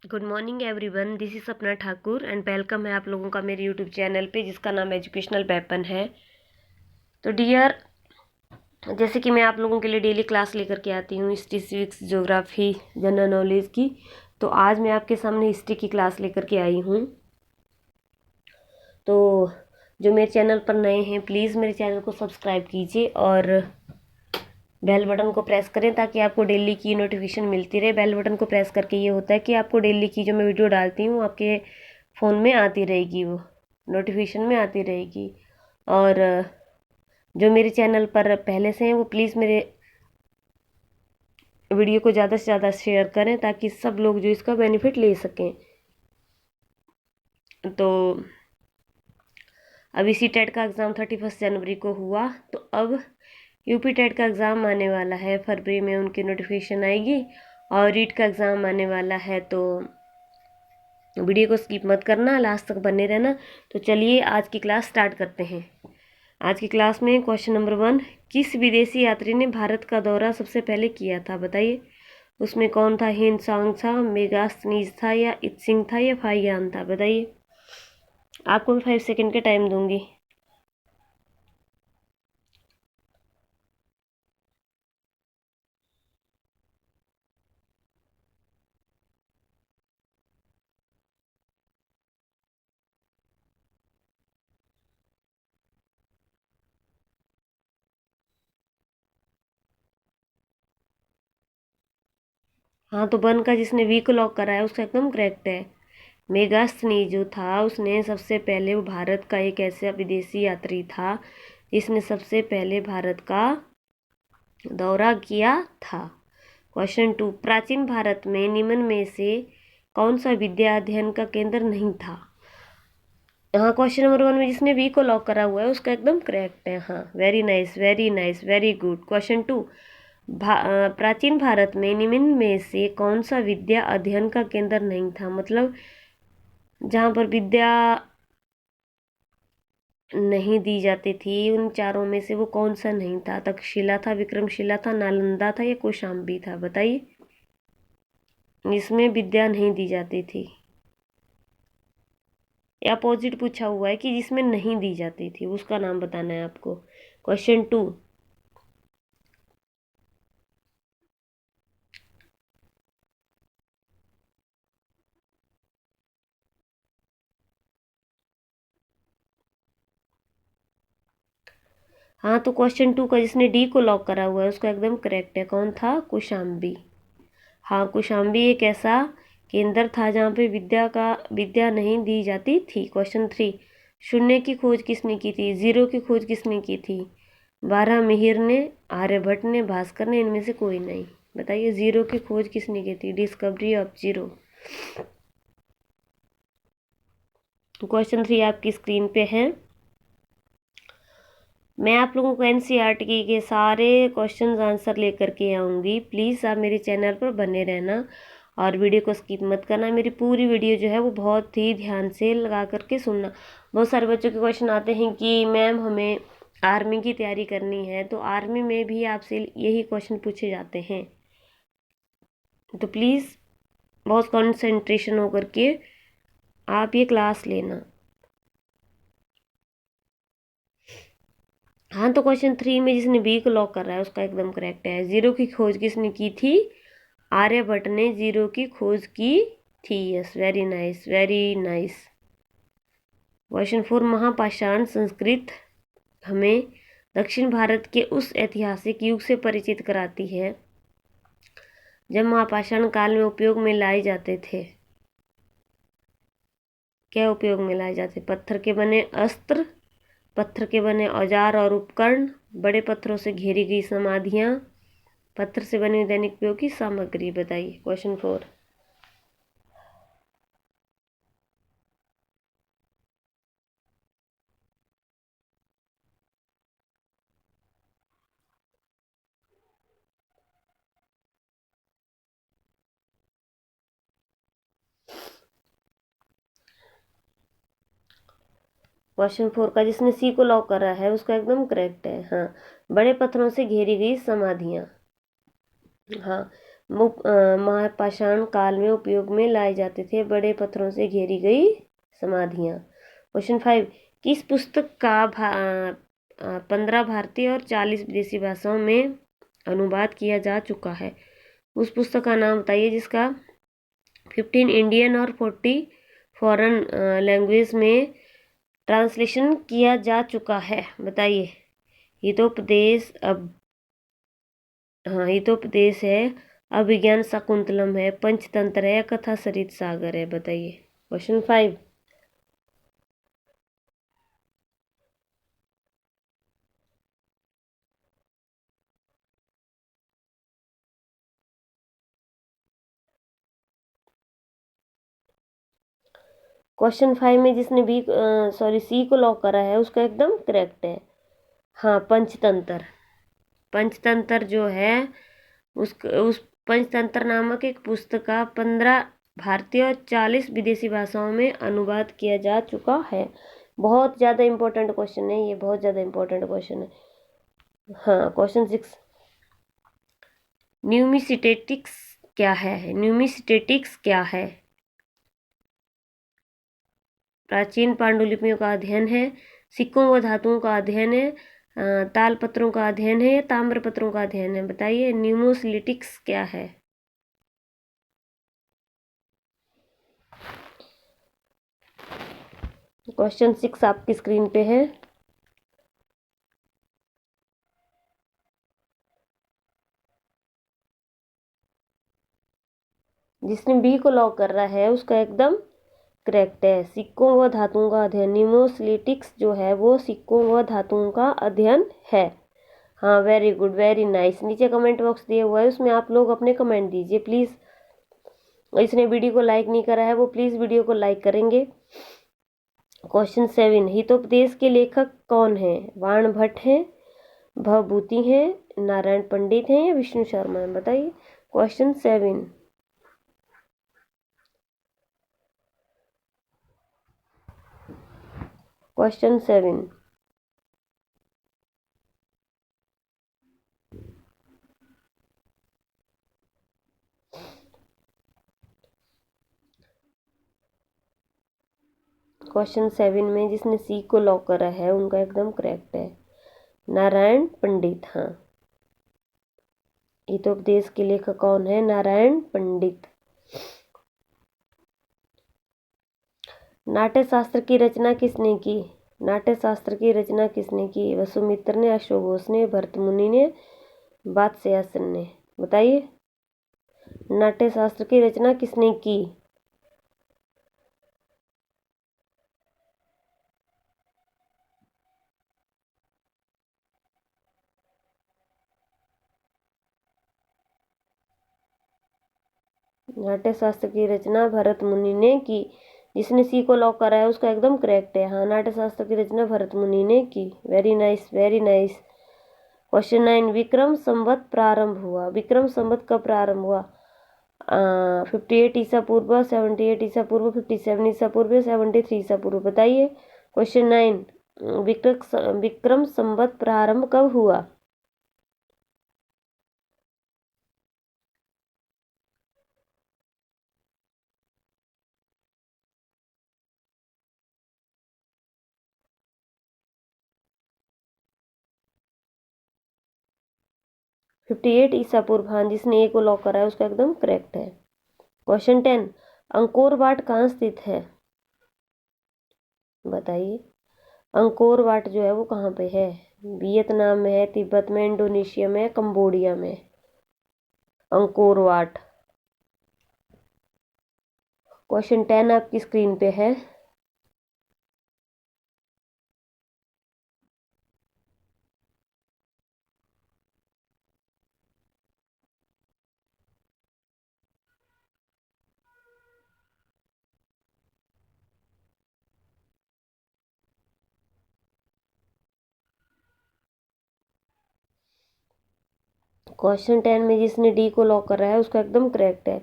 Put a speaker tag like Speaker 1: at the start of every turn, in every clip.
Speaker 1: Good morning everyone, this is सपना Thakur and welcome है आप लोगों का मेरे यूट्यूब चैनल पे जिसका नाम एजुकेशनल वेपन है। तो डियर, जैसे कि मैं आप लोगों के लिए डेली क्लास लेकर के आती हूँ history, civics, geography, general knowledge की। तो आज मैं आपके सामने हिस्ट्री की क्लास लेकर के आई हूँ। तो जो मेरे चैनल पर नए हैं प्लीज़ मेरे चैनल को सब्सक्राइब कीजिए और बेल बटन को प्रेस करें ताकि आपको डेली की नोटिफिकेशन मिलती रहे। बेल बटन को प्रेस करके ये होता है कि आपको डेली की जो मैं वीडियो डालती हूँ आपके फ़ोन में आती रहेगी, वो नोटिफिकेशन में आती रहेगी। और जो मेरे चैनल पर पहले से हैं वो प्लीज़ मेरे वीडियो को ज़्यादा से ज़्यादा शेयर करें ताकि सब लोग जो इसका बेनिफिट ले सकें। तो अब इसी टेट का एग्ज़ाम 31 जनवरी को हुआ, तो अब यूपी टेट का एग्ज़ाम आने वाला है, फरवरी में उनकी नोटिफिकेशन आएगी और रीट का एग्ज़ाम आने वाला है। तो वीडियो को स्किप मत करना, लास्ट तक बने रहना। तो चलिए आज की क्लास स्टार्ट करते हैं। आज की क्लास में क्वेश्चन नंबर 1, किस विदेशी यात्री ने भारत का दौरा सबसे पहले किया था, बताइए। उसमें कौन था? हिंद सांग था, मेगास्थनीज था, या इत्सिंग था, या फाहियान था, बताइए। आपको मैं 5 सेकेंड के टाइम दूंगी। हाँ, तो वन का जिसने वी को लॉक करा है उसका एकदम करेक्ट है। मेगास्थनी जो था उसने सबसे पहले, वो भारत का एक ऐसा विदेशी यात्री था जिसने सबसे पहले भारत का दौरा किया था। क्वेश्चन 2, प्राचीन भारत में निम्न में से कौन सा विद्या अध्ययन का केंद्र नहीं था। हाँ, क्वेश्चन नंबर 1 में जिसने वी को लॉक करा हुआ है उसका एकदम करेक्ट है। हाँ, very nice, very nice, very good. Question 2, प्राचीन भारत में निम्न में से कौन सा विद्या अध्ययन का केंद्र नहीं था, मतलब जहाँ पर विद्या नहीं दी जाती थी उन चारों में से वो कौन सा नहीं था? तक्षशिला था, विक्रमशिला था, नालंदा था, या कौशाम्बी था, बताइए। इसमें विद्या नहीं दी जाती थी। अपोजिट पूछा हुआ है कि जिसमें नहीं दी जाती थी उसका नाम बताना है आपको। क्वेश्चन 2, हाँ, तो क्वेश्चन 2 का जिसने डी को लॉक करा हुआ है उसका एकदम करेक्ट है। कौन था? कौशाम्बी। हाँ, कौशाम्बी एक ऐसा केंद्र था जहाँ पे विद्या नहीं दी जाती थी। क्वेश्चन 3, शून्य की खोज किसने की थी? जीरो की खोज किसने की थी? बारहमिहिर ने, आर्यभट्ट ने, भास्कर ने, इनमें से कोई नहीं, बताइए। जीरो की खोज किसने की थी? Discovery of zero. क्वेश्चन 3 आपकी स्क्रीन पे है। मैं आप लोगों को एनसीईआरटी के सारे क्वेश्चंस आंसर लेकर के आऊँगी। प्लीज़ आप मेरे चैनल पर बने रहना और वीडियो को स्किप मत करना। मेरी पूरी वीडियो जो है वो बहुत ही ध्यान से लगा करके सुनना। बहुत सारे बच्चों के क्वेश्चन आते हैं कि मैम हमें आर्मी की तैयारी करनी है, तो आर्मी में भी आपसे यही क्वेश्चन पूछे जाते हैं। तो प्लीज़ बहुत कंसंट्रेशन होकर के आप ये क्लास लेना। हाँ, तो क्वेश्चन 3 में जिसने बी को लॉक कर रहा है उसका एकदम करेक्ट है। जीरो की खोज किसने की थी? आर्यभट्ट ने जीरो की खोज की थी। Yes, very nice, very nice. Question 4, महापाषाण संस्कृत हमें दक्षिण भारत के उस ऐतिहासिक युग से परिचित कराती है जब महापाषाण काल में उपयोग में लाए जाते थे। क्या उपयोग में लाए जाते? पत्थर के बने अस्त्र, पत्थर के बने औजार और उपकरण, बड़े पत्थरों से घेरी गई समाधियाँ, पत्थर से बनी दैनिक उपयोग की सामग्री, बताइए। क्वेश्चन 4। क्वेश्चन 4 का जिसने सी को लॉक करा है उसका एकदम करेक्ट है। हाँ, बड़े पत्थरों से घेरी गई समाधियाँ। हाँ, महापाषाण काल में उपयोग में लाए जाते थे बड़े पत्थरों से घेरी गई समाधियाँ। क्वेश्चन 5, किस पुस्तक का 15 भारतीय और 40 विदेशी भाषाओं में अनुवाद किया जा चुका है? उस पुस्तक का नाम बताइए जिसका 15 इंडियन और 40 फॉरेन लैंग्वेज में ट्रांसलेशन किया जा चुका है, बताइए। हितोपदेश हितोपदेश है, अभिज्ञान शाकुंतलम है, पंचतंत्र है, कथा सरित सागर है, बताइए। क्वेश्चन 5, क्वेश्चन 5 में जिसने बी सी को लॉक करा है उसका एकदम करेक्ट है। हाँ, पंचतंत्र। पंचतंत्र जो है उस पंचतंत्र नामक एक पुस्तक का 15 भारतीय और 40 विदेशी भाषाओं में अनुवाद किया जा चुका है। बहुत ज़्यादा इम्पोर्टेंट क्वेश्चन है ये, बहुत ज़्यादा इम्पोर्टेंट क्वेश्चन है। हाँ, क्वेश्चन 6, न्यूमिस्टेटिक्स क्या है? न्यूमिस्टेटिक्स क्या है? प्राचीन पांडुलिपियों का अध्ययन है, सिक्कों व धातुओं का अध्ययन है, तालपत्रों का अध्ययन है या ताम्रपत्रों का अध्ययन है, बताइए। न्यूमिस्टेटिक्स क्या है? क्वेश्चन 6 आपकी स्क्रीन पे है। जिसने बी को लॉक कर रहा है उसका एकदम करेक्ट है, सिक्कों व धातुओं का अध्ययन। न्यूमिस्टेटिक्स जो है वो सिक्कों व धातुओं का अध्ययन है। हाँ, वेरी गुड, वेरी नाइस। नीचे कमेंट बॉक्स दिया हुआ है, उसमें आप लोग अपने कमेंट दीजिए प्लीज़। इसने वीडियो को लाइक नहीं करा है वो प्लीज़ वीडियो को लाइक करेंगे। क्वेश्चन 7, हितोपदेश के लेखक कौन है? वाण भट्ट हैं, भवभूति हैं, नारायण पंडित हैं या विष्णु शर्मा हैं, बताइए। क्वेश्चन 7, क्वेश्चन 7, क्वेश्चन 7 में जिसने सी को लॉक करा है उनका एकदम करेक्ट है, नारायण पंडित। हाँ, हितोपदेश के लेखक कौन है? नारायण पंडित। नाट्यशास्त्र की रचना किसने की? नाट्यशास्त्र की रचना किसने की? वसुमित्र ने, अश्वघोष ने, भरत मुनि ने, वात्स्यायन ने, बताइए। नाट्यशास्त्र की रचना किसने की? नाट्यशास्त्र की रचना भरत मुनि ने की। जिसने सी को लॉक करा है उसका एकदम करेक्ट है। हाँ, नाट्यशास्त्र की रचना भरत मुनि ने की। Very nice, very nice. Question 9, Vikram Samvat प्रारंभ हुआ। विक्रम संवत कब प्रारंभ हुआ? 58 ईसा पूर्व, 78 ईसा पूर्व, 57 ईसा पूर्व, 73 ईसा पूर्व, बताइए। क्वेश्चन 9, विक्रम संवत प्रारंभ कब हुआ? फिफ्टी एट ईसा पूर्व। हाँ, जिसने ए को लॉक करा है उसका एकदम करेक्ट है। क्वेश्चन 10, अंकोर वाट कहाँ स्थित है? बताइए। अंकोर वाट जो है वो कहाँ पे है? वियतनाम में है, तिब्बत में, इंडोनेशिया में, कंबोडिया में। Angkor Wat. क्वेश्चन 10 आपकी स्क्रीन पे है। क्वेश्चन 10 में जिसने डी को लॉक करा है उसका एकदम करेक्ट है।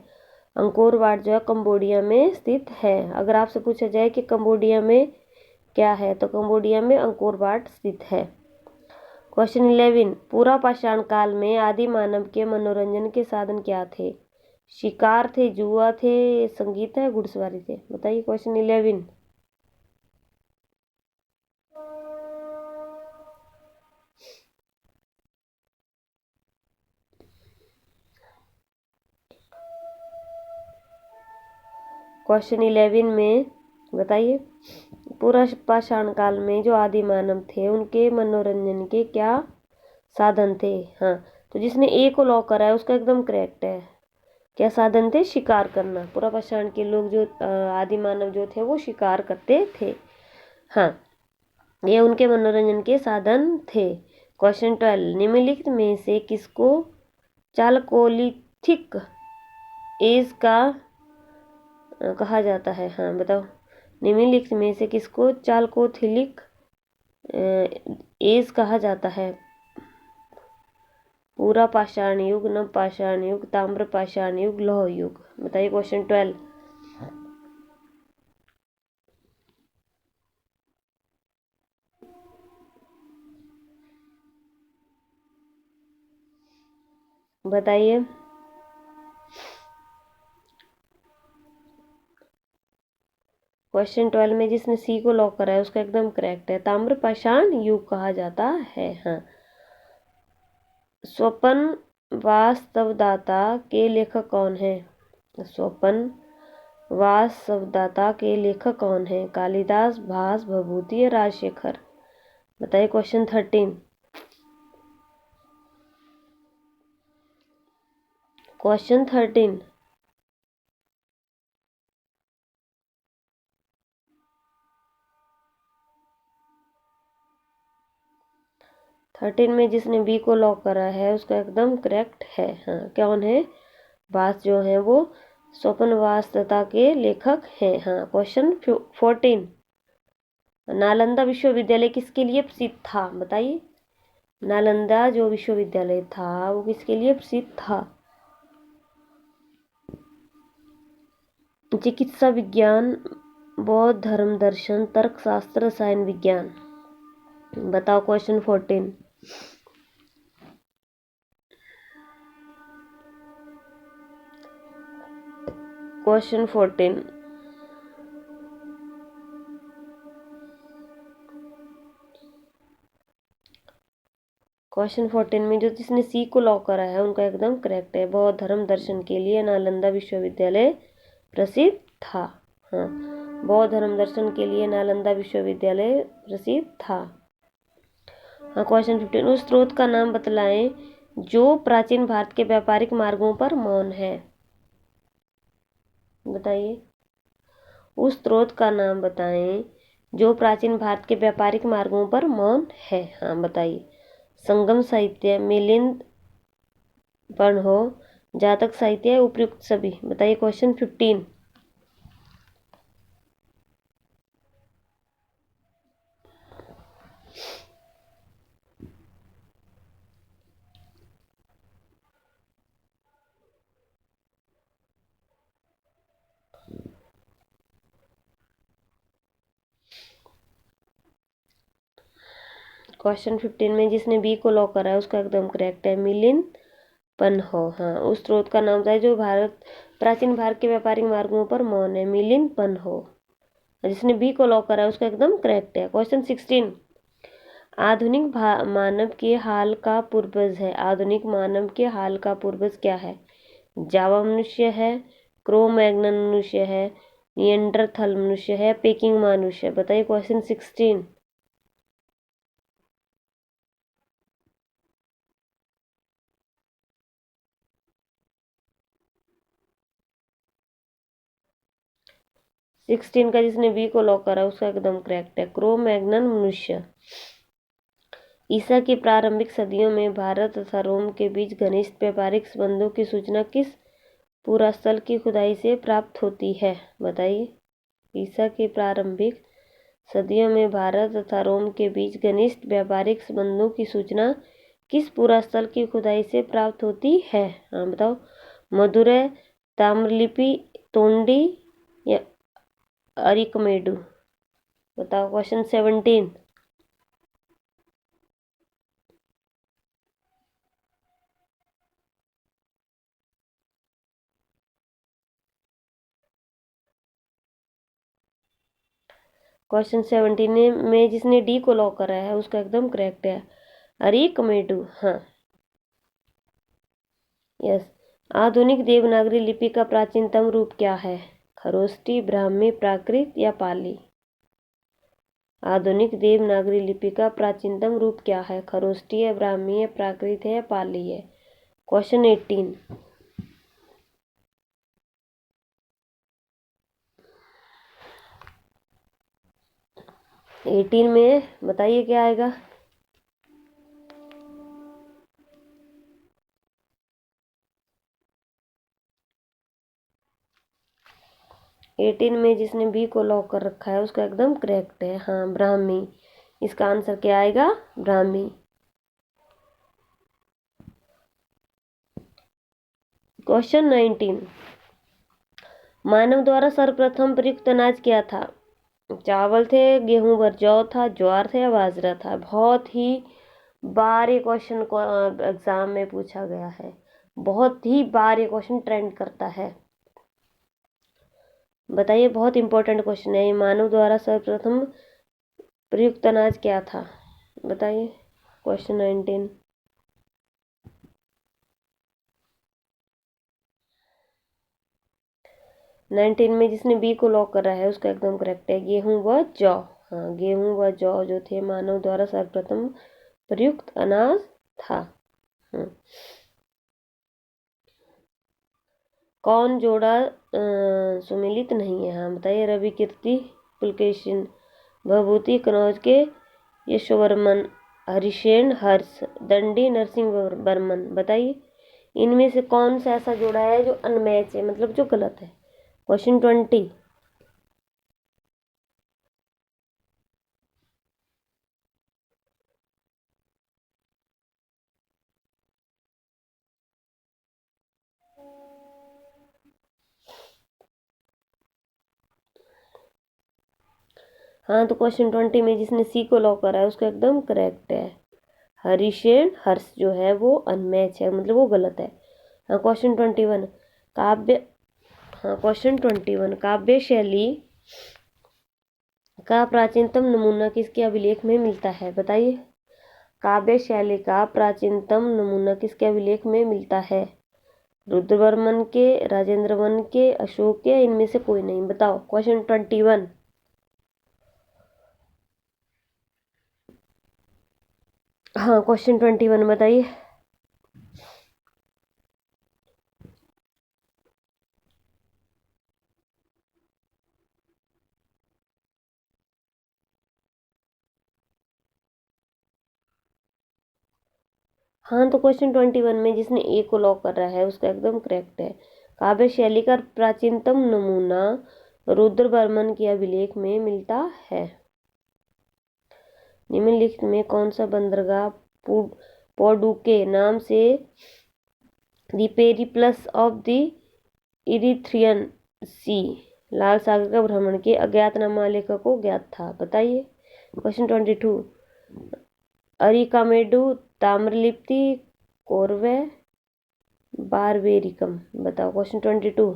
Speaker 1: अंकोर वाट जो है कंबोडिया में स्थित है। अगर आपसे पूछा जाए कि कंबोडिया में क्या है तो कंबोडिया में अंकोर वाट स्थित है। क्वेश्चन 11, पूरा पाषाण काल में आदि मानव के मनोरंजन के साधन क्या थे? शिकार थे, जुआ थे, संगीत है, घुड़सवारी थे। बताइए क्वेश्चन 11। क्वेश्चन 11 में बताइए, पूरा पाषाण काल में जो आदि मानव थे उनके मनोरंजन के क्या साधन थे? हाँ, तो जिसने ए को लॉक करा है उसका एकदम करेक्ट है। क्या साधन थे? शिकार करना। पूरा पाषाण के लोग जो आदि मानव जो थे वो शिकार करते थे। हाँ, ये उनके मनोरंजन के साधन थे। क्वेश्चन 12, निम्नलिखित में से किसको चालकोलिथिक एज का कहा जाता है? हाँ बताओ, निम्नलिखित में से किसको चालकोलिथिक एज कहा जाता है? पूरा पाषाण युग, नव पाषाण युग, ताम्र पाषाण युग, लौह युग। बताइए क्वेश्चन 12। बताइए। क्वेश्चन 12 में जिसने सी को लॉक करा है उसका एकदम करेक्ट है। ताम्र पाषाण युग कहा जाता है। हाँ, स्वपन वास्तवदाता के लेखक कौन है? स्वपन वास्तवदाता के लेखक कौन है? कालिदास, भास, भभूति या राजशेखर। बताइए क्वेश्चन 13। क्वेश्चन 13, में जिसने बी को लॉक करा है उसका एकदम करेक्ट है। हाँ, कौन है? भास जो है वो स्वपन वास्तवता के लेखक हैं। हाँ, क्वेश्चन 14, नालंदा विश्वविद्यालय किसके लिए प्रसिद्ध था? बताइए। नालंदा जो विश्वविद्यालय था वो किसके लिए प्रसिद्ध था? चिकित्सा विज्ञान, बौद्ध धर्म, दर्शन, तर्कशास्त्र, रसायन विज्ञान। बताओ क्वेश्चन 14। क्वेश्चन 14, क्वेश्चन 14 में जो जिसने सी को लॉक करा है उनका एकदम करेक्ट है। बौद्ध धर्म दर्शन के लिए नालंदा विश्वविद्यालय प्रसिद्ध था। हाँ, बौद्ध धर्म दर्शन के लिए नालंदा विश्वविद्यालय प्रसिद्ध था। हाँ, क्वेश्चन 15, उस स्रोत का नाम बतलाएं जो प्राचीन भारत के व्यापारिक मार्गों पर मौन है। बताइए। उस स्रोत का नाम बताएं जो प्राचीन भारत के व्यापारिक मार्गों पर मौन है। हाँ बताइए। संगम साहित्य, मिलिंद पढ़ो, जातक साहित्य, उपयुक्त सभी। बताइए क्वेश्चन 15। क्वेश्चन 15 में जिसने बी को लॉक करा है उसका एकदम करेक्ट है। मिलिंद पन्हो। हाँ, उस स्रोत का नाम था जो प्राचीन भारत के व्यापारिक मार्गों पर मौन है। मिलिंद पन्हो। जिसने बी को लॉक करा है उसका एकदम करेक्ट है। क्वेश्चन 16, आधुनिक मानव के हाल का पूर्वज है। आधुनिक मानव के हाल का पूर्वज क्या है? जावा मनुष्य है, क्रो मैग्नन मनुष्य है, नियंडरथल मनुष्य है, पेकिंग मनुष्य। बताइए क्वेश्चन 16। सिक्सटीन का जिसने बी को लॉक करा उसका एकदम करेक्ट है। क्रो मैग्नन मनुष्य। ईसा की प्रारंभिक सदियों में भारत तथा रोम के बीच घनिष्ठ व्यापारिक संबंधों की सूचना किस पुरास्थल की खुदाई से प्राप्त होती है? बताइए। ईसा की प्रारंभिक सदियों में भारत तथा रोम के बीच घनिष्ठ व्यापारिक संबंधों की सूचना किस पुरास्थल की खुदाई से प्राप्त होती है? हाँ बताओ। मदुरै, ताम्रलिपि, तोंडी या अरिकमेडु। बताओ क्वेश्चन 17। क्वेश्चन 17 में जिसने डी को लॉक करा है उसका एकदम करेक्ट है, अरिकमेडु। हाँ, यस। आधुनिक देवनागरी लिपि का प्राचीनतम रूप क्या है? खरोष्टी, ब्राह्मी, प्राकृत या पाली? आधुनिक देवनागरी लिपि का प्राचीनतम रूप क्या है? खरोष्टी है, ब्राह्मी है, प्राकृत है या पाली है? क्वेश्चन 18। में बताइए क्या आएगा? एटीन में जिसने बी को लॉक कर रखा है उसका एकदम करेक्ट है, हाँ, ब्राह्मी। इसका आंसर क्या आएगा? ब्राह्मी। क्वेश्चन 19। मानव द्वारा सर्वप्रथम प्रयुक्त अनाज क्या था? चावल थे, गेहूं व जौ था, ज्वार था या बाजरा था? बहुत ही बार ये क्वेश्चन को एग्जाम में पूछा गया है, बहुत ही बार ये क्वेश्चन ट्रेंड करता है। बताइए, बहुत इंपॉर्टेंट क्वेश्चन है ये। मानव द्वारा सर्वप्रथम प्रयुक्त अनाज क्या था? बताइए। क्वेश्चन 19। में जिसने बी को लॉक करा है उसका एकदम करेक्ट है, गेहूं व जौ। हाँ, गेहूं व जौ जो थे मानव द्वारा सर्वप्रथम प्रयुक्त अनाज था। कौन जोड़ा सुमिलित नहीं है? हाँ, बताइए। रवि कीर्ति, पुलकेशिन, भभूति, कनौज के यशोवर्मन, हरिशेन हर्ष, दंडी नरसिंह बर्मन। बताइए, इनमें से कौन सा ऐसा जोड़ा है जो अनमैच है, मतलब जो गलत है? क्वेश्चन 20। हाँ, तो क्वेश्चन 20 में जिसने सी को लॉक करा है उसका एकदम करेक्ट है, हरिशेन हर्ष जो है वो अनमैच है, मतलब वो गलत है। हाँ, क्वेश्चन 21। काव्य हाँ, क्वेश्चन 21। काव्य शैली का प्राचीनतम नमूना किसके अभिलेख में मिलता है? बताइए। काव्य शैली का प्राचीनतम नमूना किसके अभिलेख में मिलता है? रुद्रवर्मन के, राजेंद्र वन के, अशोक के, इनमें से कोई नहीं? बताओ। क्वेश्चन 21। हाँ, क्वेश्चन 21 बताइए। हाँ, तो क्वेश्चन 21 में जिसने ए को लॉक कर रहा है उसका एकदम करेक्ट है। काव्य शैली का प्राचीनतम नमूना रुद्रवर्मन के अभिलेख में मिलता है। निम्नलिखित में कौन सा बंदरगाह पोडुके नाम से the Periplus of the Erythraean Sea, लाल सागर का भ्रमण के अज्ञातनामा लेखक को ज्ञात था? बताइए। क्वेश्चन 22। अरिकामेडु, ताम्रलिप्ति, कोरवे, बारबेरिकम। बताओ। क्वेश्चन 22।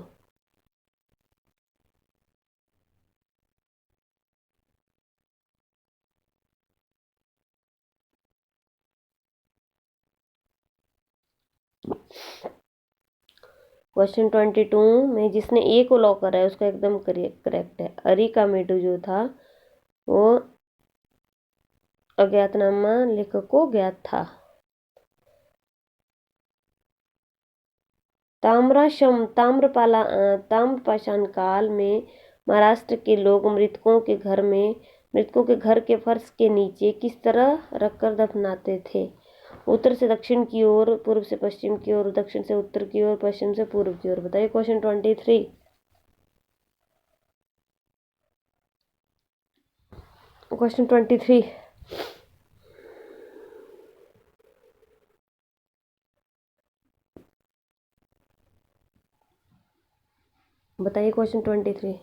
Speaker 1: क्वेश्चन 22 में जिसने ए को लॉक करा है उसका एकदम करेक्ट है, अरिकामेडु जो था वो अज्ञातनामा लेखक को ज्ञात था। ताम्रपाषाण काल में महाराष्ट्र के लोग मृतकों के घर के फर्श के नीचे किस तरह रखकर दफनाते थे? उत्तर से दक्षिण की ओर, पूर्व से पश्चिम की ओर, दक्षिण से उत्तर की ओर, पश्चिम से पूर्व की ओर। बताइए। क्वेश्चन 23। क्वेश्चन 23। बताइए। क्वेश्चन 23।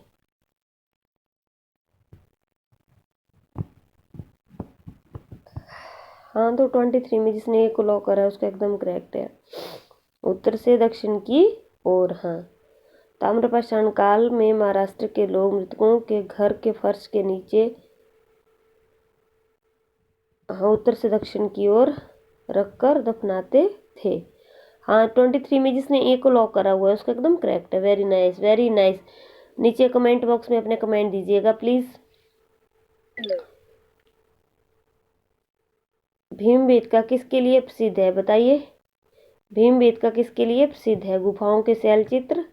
Speaker 1: हाँ, तो 23 में जिसने ए को लॉक करा है उसका एकदम करेक्ट है, उत्तर से दक्षिण की ओर। हाँ, ताम्रपाषाण काल में महाराष्ट्र के लोग मृतकों के घर के फर्श के नीचे हाँ, उत्तर से दक्षिण की ओर रखकर दफनाते थे। हाँ, 23 में जिसने ए को लॉक करा हुआ है उसका एकदम करेक्ट है। Very nice, very nice. नीचे कमेंट बॉक्स में अपने कमेंट दीजिएगा प्लीज। भीमबेटका किसके लिए प्रसिद्ध है बताइए। भीमबेटका किसके लिए प्रसिद्ध है? गुफाओं के शैल चित्र,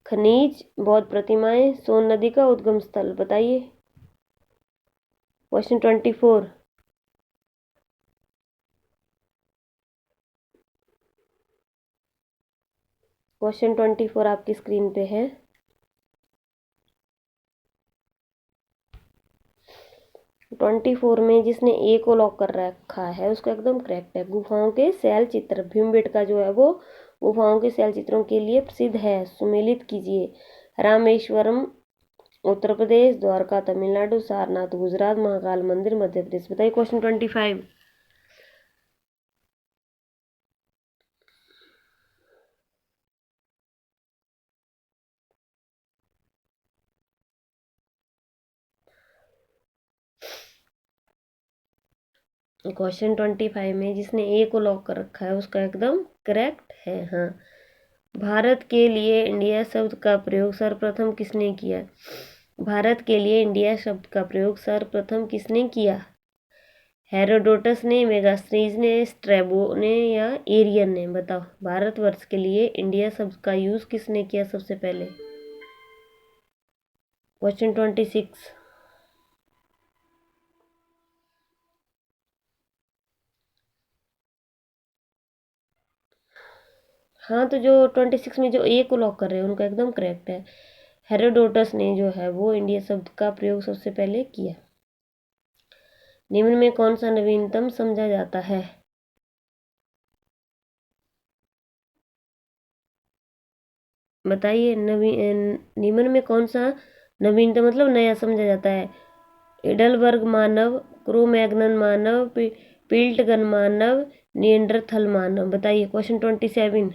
Speaker 1: खनिज, बौद्ध प्रतिमाएं, सोन नदी का उद्गम स्थल बताइए। क्वेश्चन 24। क्वेश्चन 24 आपकी स्क्रीन पे है। ट्वेंटी फोर में जिसने ए को लॉक कर रखा है उसका एकदम करेक्ट है। गुफाओं के शैल चित्र, भीमबेटका जो है वो गुफाओं के शैल चित्रों के लिए प्रसिद्ध है। सुमेलित कीजिए। रामेश्वरम उत्तर प्रदेश, द्वारका तमिलनाडु, सारनाथ गुजरात, महाकाल मंदिर मध्य प्रदेश बताइए। क्वेश्चन 25। क्वेश्चन 25 में जिसने ए को लॉक कर रखा है उसका एकदम करेक्ट है। हाँ, भारत के लिए इंडिया शब्द का प्रयोग सर्वप्रथम किसने किया? भारत के लिए इंडिया शब्द का प्रयोग सर्वप्रथम किसने किया? हेरोडोटस ने, मेगास्थनीज ने, स्ट्रैबो ने या एरियन ने? बताओ। भारतवर्ष के लिए इंडिया शब्द का यूज किसने किया सबसे पहले? क्वेश्चन 26। हाँ, तो जो 26 में जो ए को लॉक कर रहे हैं उनका एकदम करेक्ट है। हेरोडोटस ने जो है वो इंडिया शब्द का प्रयोग सबसे पहले किया। निम्न में कौन सा नवीनतम समझा जाता है? बताइए। निम्न में कौन सा नवीनतम मतलब नया समझा जाता है? एडलबर्ग मानव, क्रोमैग्नन मानव, पिल्टगन मानव, निएंडरथल मानव बताइए। क्वेश्चन 27।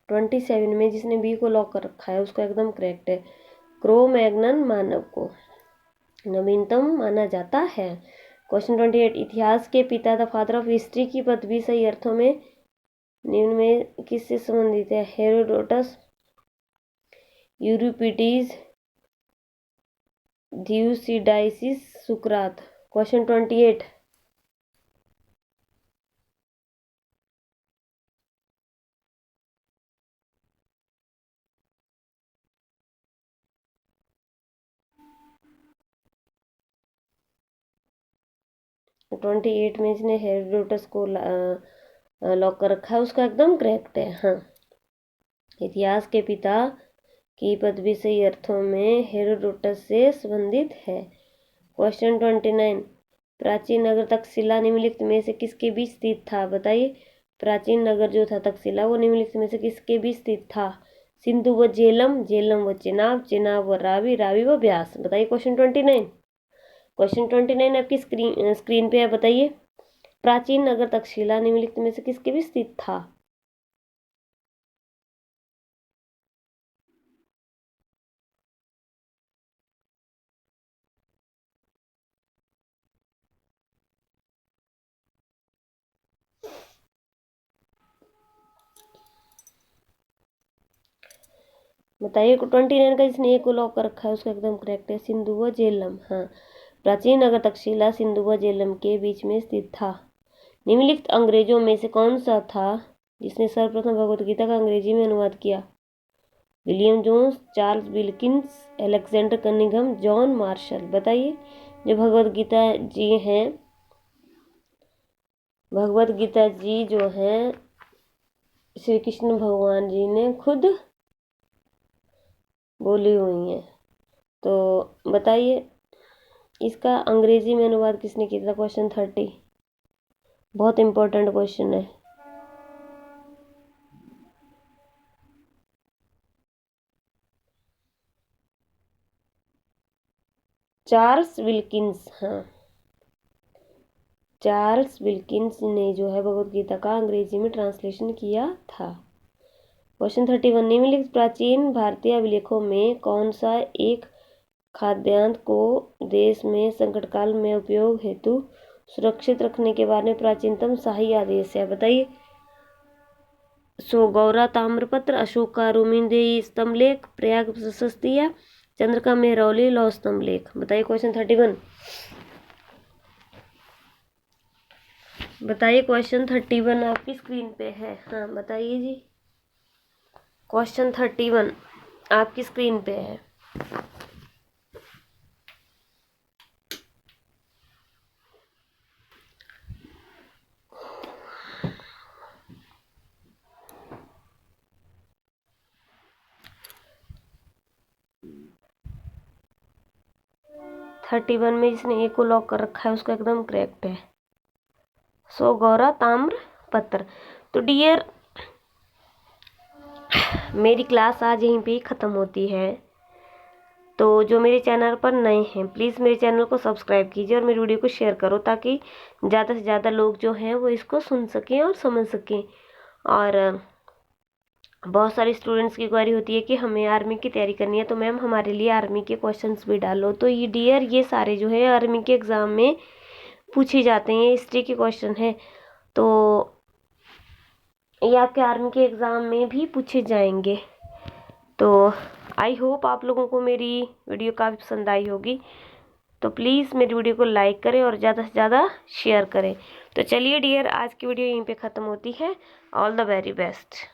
Speaker 1: ट्वेंटी सेवन में जिसने बी को लॉक कर रखा है उसका एकदम करेक्ट है। क्रोमैग्नन मानव को नवीनतम माना जाता है। क्वेश्चन 28। इतिहास के पिता द फादर ऑफ हिस्ट्री की पदवी सही अर्थों में निम्न में किससे संबंधित है? हेरोडोटस, यूरिपिडीज, थ्यूसिडाइसिस, सुकरात। क्वेश्चन 28। ट्वेंटी एट में इसने हेरोडोटस को लॉक कर रखा है उसका एकदम करेक्ट है। हाँ, इतिहास के पिता की पदवी सही अर्थों में हेरोडोटस से संबंधित है। क्वेश्चन 29। प्राचीन नगर तक्षशिला निम्नलिखित में से किसके बीच स्थित था? बताइए। प्राचीन नगर जो था तक्षशिला वो निम्नलिखित में से किसके बीच स्थित था? सिंधु व झेलम, झेलम व चेनाब, चेनाब व रावी, रावी व ब्यास बताइए। क्वेश्चन 29। क्वेश्चन 29 आपकी स्क्रीन पे है। बताइए। प्राचीन नगर तक्षशिला निम्नलिखित में से किसके बीच स्थित था? बताइए। 29 का जिसने ए को लॉक कर रखा है उसका एकदम करेक्ट है। सिंधु व झेलम। हाँ, प्राचीन नगर तक्षशिला सिंधु व झेलम के बीच में स्थित था। निम्नलिखित अंग्रेजों में से कौन सा था जिसने सर्वप्रथम भगवत गीता का अंग्रेजी में अनुवाद किया? William Jones, Charles Wilkins, Alexander Cunningham, John Marshall बताइए। जो भगवत गीता जी हैं, भगवत गीता जी जो हैं श्री कृष्ण भगवान जी ने खुद बोली हुई हैं। तो बताइए इसका अंग्रेजी में अनुवाद किसने किया था? क्वेश्चन 30 बहुत इंपॉर्टेंट क्वेश्चन है। Charles Wilkins. हाँ, चार्ल्स विल्किंस ने जो है भगवत गीता का अंग्रेजी में ट्रांसलेशन किया था। क्वेश्चन 31, निम्नलिखित प्राचीन भारतीय अभिलेखों में कौन सा एक खाद्यान्न को देश में संकटकाल में उपयोग हेतु सुरक्षित रखने के बारे में प्राचीनतम शाही आदेश है? बताइए। गौरा ताम्रपत्र, अशोक का रोमिंदेई स्तंभलेख, प्रयाग प्रशस्तियाँ, चंद्र का मेहरौली लौह स्तंभलेख। बताइए क्वेश्चन 31। बताइए क्वेश्चन 31 आपकी स्क्रीन पे है। हाँ बताइए जी। क्वेश्चन 31 आपकी स्क्रीन पे है। थर्टी वन में जिसने ए को लॉक कर रखा है उसका एकदम करेक्ट है। गौरा ताम्र पत्र। तो डियर, मेरी क्लास आज यहीं पे ही ख़त्म होती है। तो जो मेरे चैनल पर नए हैं प्लीज़ मेरे चैनल को सब्सक्राइब कीजिए और मेरी वीडियो को शेयर करो ताकि ज़्यादा से ज़्यादा लोग जो हैं वो इसको सुन सकें और समझ सकें। और बहुत सारे स्टूडेंट्स की क्वेरी होती है कि हमें आर्मी की तैयारी करनी है, तो मैम हमारे लिए आर्मी के क्वेश्चंस भी डालो। तो ये डियर, ये सारे जो है आर्मी के एग्ज़ाम में पूछे जाते हैं, हिस्ट्री के क्वेश्चन है, तो ये आपके आर्मी के एग्ज़ाम में भी पूछे जाएंगे। तो आई होप आप लोगों को मेरी वीडियो काफ़ी पसंद आई होगी। तो प्लीज़ मेरी वीडियो को लाइक करें और ज़्यादा से ज़्यादा शेयर करें। तो चलिए डियर, आज की वीडियो यहीं पे ख़त्म होती है। All the very best.